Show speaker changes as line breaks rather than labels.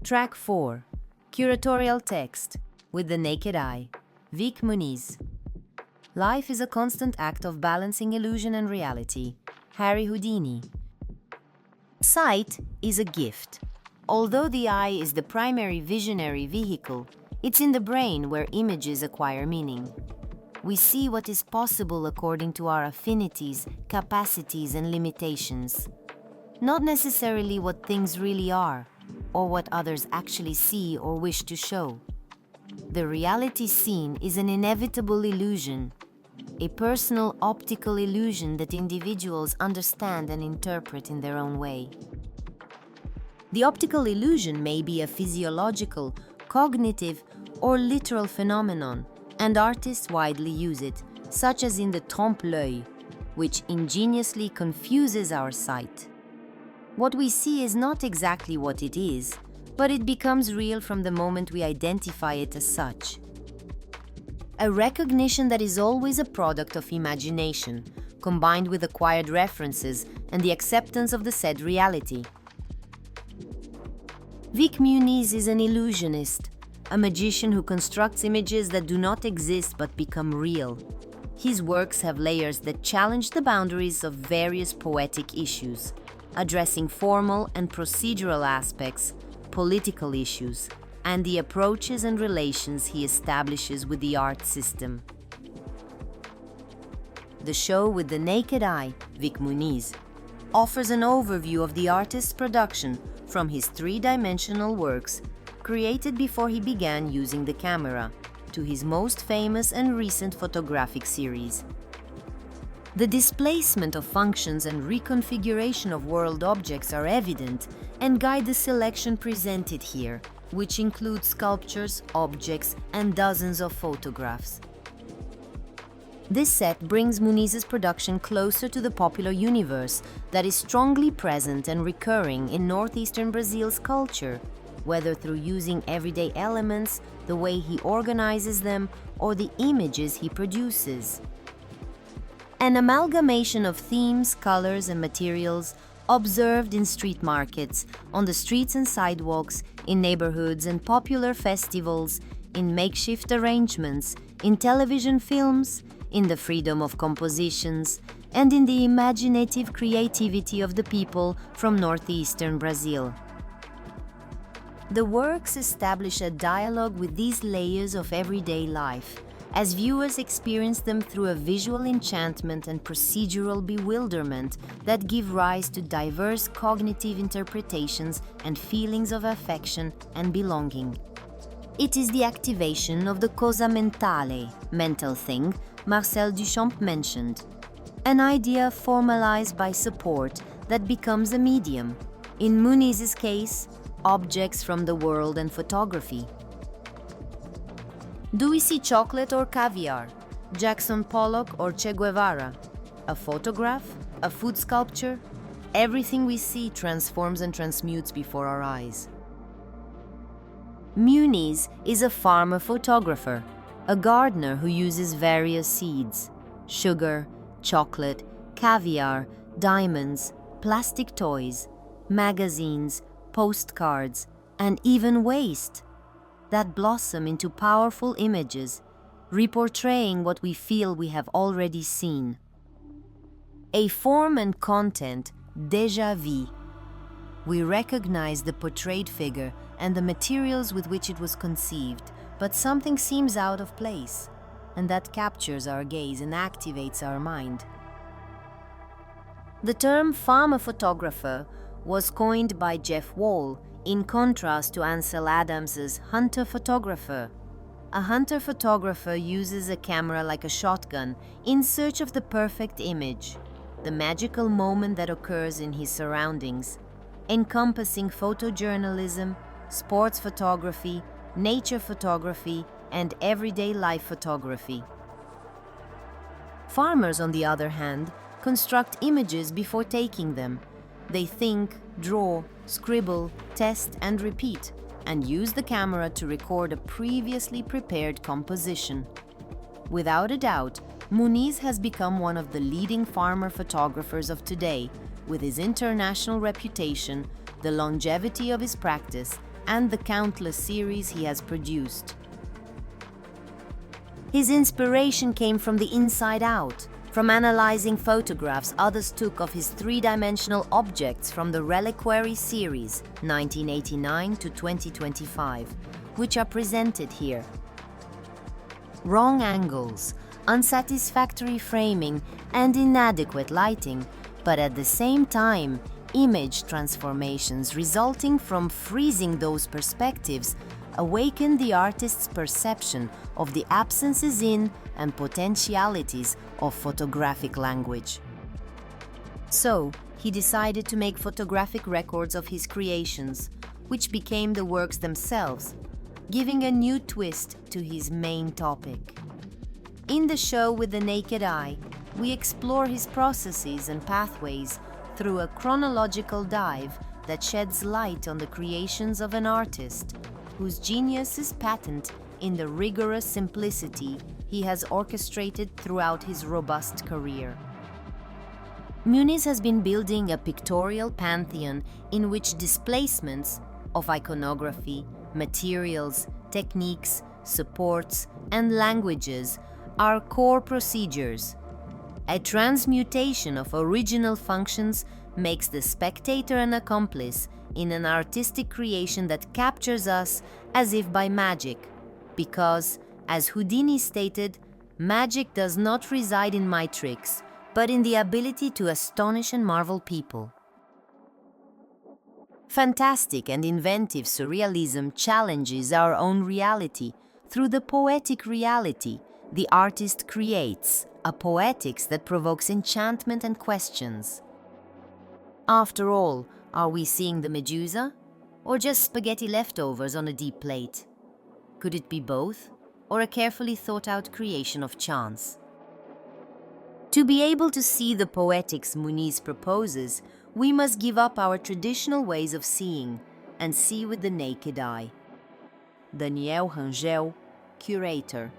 Track 4. Curatorial text with the naked eye. Muniz. Life is a constant act of balancing illusion and reality. Harry Houdini. Sight is a gift. Although the eye is the primary visionary vehicle, it's in the brain where images acquire meaning. We see what is possible according to our affinities, capacities, and limitations. Not necessarily what things really are, or what others actually see or wish to show. The reality seen is an inevitable illusion, a personal optical illusion that individuals understand and interpret in their own way. The optical illusion may be a physiological, cognitive, or literal phenomenon, and artists widely use it, such as in the trompe-l'œil, which ingeniously confuses our sight. What we see is not exactly what it is, but it becomes real from the moment we identify it as such. A recognition that is always a product of imagination, combined with acquired references and the acceptance of the said reality. Muniz is an illusionist, a magician who constructs images that do not exist but become real. His works have layers that challenge the boundaries of various poetic issues, addressing formal and procedural aspects, political issues, and the approaches and relations he establishes with the art system. The show with the naked eye, Muniz, offers an overview of the artist's production from his three-dimensional works created before he began using the camera, to his most famous and recent photographic series. The displacement of functions and reconfiguration of world objects are evident and guide the selection presented here, which includes sculptures, objects, and dozens of photographs. This set brings Muniz's production closer to the popular universe that is strongly present and recurring in northeastern Brazil's culture, whether through using everyday elements, the way he organizes them, or the images he produces. An amalgamation of themes, colors, and materials observed in street markets, on the streets and sidewalks, in neighborhoods and popular festivals, in makeshift arrangements, in television films, in the freedom of compositions, and in the imaginative creativity of the people from northeastern Brazil. The works establish a dialogue with these layers of everyday life, as viewers experience them through a visual enchantment and procedural bewilderment that give rise to diverse cognitive interpretations and feelings of affection and belonging. It is the activation of the cosa mentale, mental thing, Marcel Duchamp mentioned, an idea formalized by support that becomes a medium, in Muniz's case, objects from the world and photography. Do we see chocolate or caviar, Jackson Pollock or Che Guevara? A photograph? A food sculpture? Everything we see transforms and transmutes before our eyes. Muniz is a farmer photographer, a gardener who uses various seeds: sugar, chocolate, caviar, diamonds, plastic toys, magazines, postcards, and even waste that blossom into powerful images, reportraying what we feel we have already seen. A form and content déjà vu. We recognize the portrayed figure and the materials with which it was conceived, but something seems out of place, and that captures our gaze and activates our mind. The term farmer photographer was coined by Jeff Wall in contrast to Ansel Adams's hunter photographer. A hunter photographer uses a camera like a shotgun in search of the perfect image, the magical moment that occurs in his surroundings, encompassing photojournalism, sports photography, nature photography, and everyday life photography. Farmers, on the other hand, construct images before taking them. They think, draw, scribble, test, and repeat, and use the camera to record a previously prepared composition. Without a doubt, Muniz has become one of the leading farmer photographers of today, with his international reputation, the longevity of his practice, and the countless series he has produced. His inspiration came from the inside out, from analyzing photographs others took of his three-dimensional objects from the Reliquary series 1989 to 2025, which are presented here. Wrong angles, unsatisfactory framing, and inadequate lighting, but at the same time, image transformations resulting from freezing those perspectives awakened the artist's perception of the absences in and potentialities of photographic language. So, he decided to make photographic records of his creations, which became the works themselves, giving a new twist to his main topic. In the show With the Naked Eye, we explore his processes and pathways through a chronological dive that sheds light on the creations of an artist whose genius is patent in the rigorous simplicity he has orchestrated throughout his robust career. Muniz has been building a pictorial pantheon in which displacements of iconography, materials, techniques, supports, and languages are core procedures. A transmutation of original functions makes the spectator an accomplice in an artistic creation that captures us as if by magic, because, as Houdini stated, magic does not reside in my tricks, but in the ability to astonish and marvel people. Fantastic and inventive surrealism challenges our own reality. Through the poetic reality, the artist creates a poetics that provokes enchantment and questions. After all, are we seeing the Medusa, or just spaghetti leftovers on a deep plate? Could it be both, or a carefully thought-out creation of chance? To be able to see the poetics Muniz proposes, we must give up our traditional ways of seeing and see with the naked eye. Daniel Rangel, Curator.